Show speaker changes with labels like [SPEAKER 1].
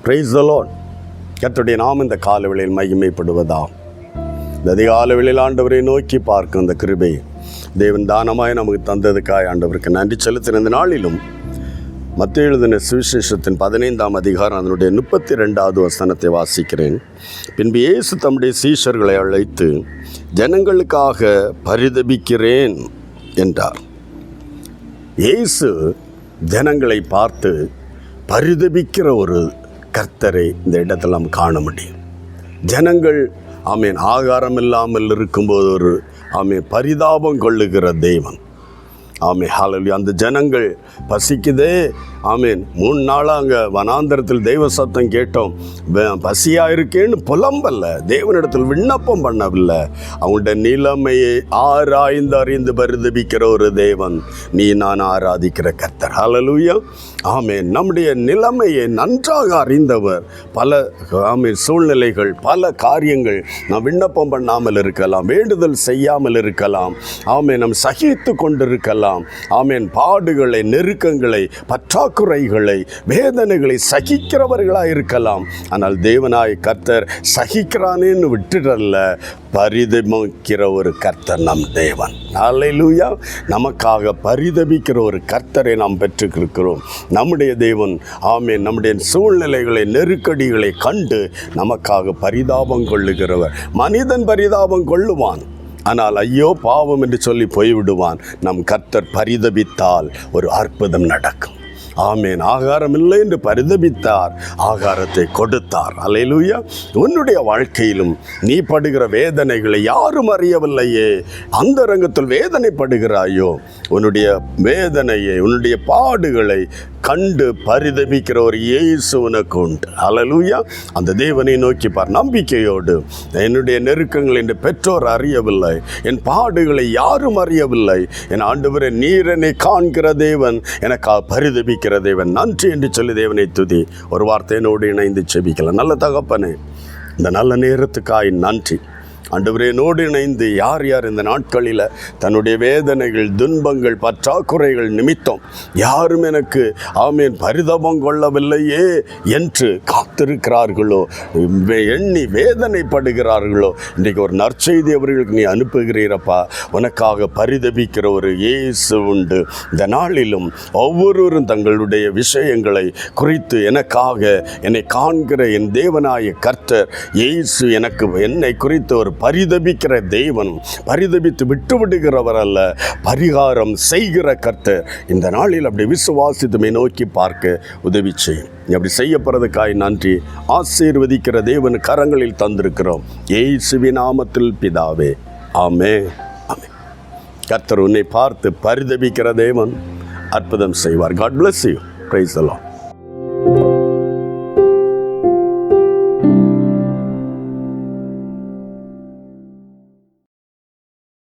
[SPEAKER 1] Praise the Lord. கர்த்தருடைய நாமம் இந்த காலவேளையில் மகிமைப்படுவதாம். இந்த அதிகாலவேளையில் ஆண்டவரை நோக்கி பார்க்கும் இந்த கிருபை தேவன் தானமாய் நமக்கு தந்ததுக்காய் ஆண்டவருக்கு நன்றி செலுத்தின இந்த நாளிலும் மத்தேயு எழுதின சுவிசேஷத்தின் 15ஆம் அதிகாரம் அதனுடைய 32வது வசனத்தை வாசிக்கிறேன். பின்பு இயேசு தம்முடைய சீஷர்களை அழைத்து ஜனங்களுக்காக பரிதபிக்கிறேன் என்றார். இயேசு ஜனங்களை பார்த்து பரிதபிக்கிற ஒரு கர்த்தரை இந்த இடத்தில் நாம் காண முடியும். ஜனங்கள் ஆகாரம் இல்லாமல் இருக்கும்போது பரிதாபம் கொள்ளுகிற தெய்வன். ஹல்லேலூயா. அந்த ஜனங்கள் பசிக்குதே. 3 நாளாக அங்கே வனாந்தரத்தில் தெய்வ சத்தம் கேட்டோம். பசியாக இருக்கேன்னு புலம்பல்ல, தேவனிடத்தில் விண்ணப்பம் பண்ணவில்லை. அவங்களுடைய நிலைமையை அறிந்து பரிதபிக்கிற ஒரு தேவன் நீ நான் ஆராதிக்கிற கர்த்தர். ஹல்லேலூயா. நம்முடைய நிலைமையை நன்றாக அறிந்தவர். பல சூழ்நிலைகள், பல காரியங்கள் நாம் விண்ணப்பம் பண்ணாமல் இருக்கலாம், வேண்டுதல் செய்யாமல் இருக்கலாம், நாம் சகித்து கொண்டிருக்கலாம். பாடுகளை, நெருக்கங்களை, பற்றாக்குறைகளை, வேதனைகளை சகிக்கிறவர்களாக இருக்கலாம். ஆனால் தேவனாய் கர்த்தர் சகிக்கிறானேன்னு விட்டுடல்ல, பரிதபிக்கிற ஒரு கர்த்தர் நம் தேவன். ஹல்லேலூயா. நமக்காக பரிதபிக்கிற ஒரு கர்த்தரை நாம் பெற்றிருக்கிறோம். நம்முடைய தேவன் நம்முடைய சூழ்நிலைகளை, நெருக்கடிகளை கண்டு நமக்காக பரிதாபம் கொள்ளுகிறவர். மனிதன் பரிதாபம் கொள்ளுவான், ஆனால் ஐயோ பாவம் என்று சொல்லி போய்விடுவான். நம் கர்த்தர் பரிதபித்தால் ஒரு அற்புதம் நடக்கும். ஆகாரம் இல்லை என்று பரிதபித்தார், ஆகாரத்தை கொடுத்தார். அல்லேலூயா. உன்னுடைய வாழ்க்கையிலும் நீ படுகிற வேதனைகளை யாரும் அறியவில்லையே. அந்த ரங்கத்தில் வேதனைப்படுகிறாயோ, உன்னுடைய வேதனையை, உன்னுடைய பாடுகளை கண்டு பரிதபிக்கிற ஒரு இயேசு உனக்கு உண்டு. அல்லேலூயா. அந்த தேவனை நோக்கி பார் நம்பிக்கையோடு. என்னுடைய நெருக்கங்கள் என்று பெற்றோர் அறியவில்லை, என் பாடுகளை யாரும் அறியவில்லை. என் ஆண்டவரே, நீர் என்னை காண்கிற தேவன், எனக்காக பரிதபிக்கிற தேவன், நன்றி என்று சொல்லி தேவனை துதி. ஒரு வார்த்தையினோடு இணைந்து செபிக்கலாம். நல்ல தகப்பனே, இந்த நல்ல நேரத்துக்காய் நன்றி. ஆண்டவரே, என்னோடு இணைந்து யார் யார் இந்த நாட்களில் தன்னுடைய வேதனைகள், துன்பங்கள், பற்றாக்குறைகள் நிமித்தம் யாரும் எனக்கு பரிதாபம் கொள்ளவில்லையே என்று காத்திருக்கிறார்களோ, எண்ணி வேதனைப்படுகிறார்களோ, இன்றைக்கு ஒரு நற்செய்தி அவர்களுக்கு நீ அனுப்புகிறீரப்பா. உனக்காக பரிதபிக்கிற ஒரு இயேசு உண்டு. இந்த நாளிலும் ஒவ்வொருவரும் தங்களுடைய விஷயங்களை குறித்து எனக்காக என்னை காண்கிற என் தேவனாய கர்த்தர் இயேசு என்னை குறித்து ஒரு பரிதபிக்கிற தெய்வன், பரிதபித்து விட்டுவிடுகிறவர் அல்ல, பரிகாரம் செய்கிற கர்த்தர். இந்த நாளில் அப்படி விசுவாசித்துமை நோக்கி பார்க்க உதவி செய்யும். அப்படி செய்யப்படுறதுக்காய் நன்றி. ஆசீர்வதிக்கிற தேவன் கரங்களில் தந்திருக்கிறோம். இயேசுவின் நாமத்தில் பிதாவே, ஆமென். ஆமென். கர்த்தர் உன்னை பார்த்து பரிதபிக்கிற தேவன் அற்புதம் செய்வார். God bless you. Praise the Lord.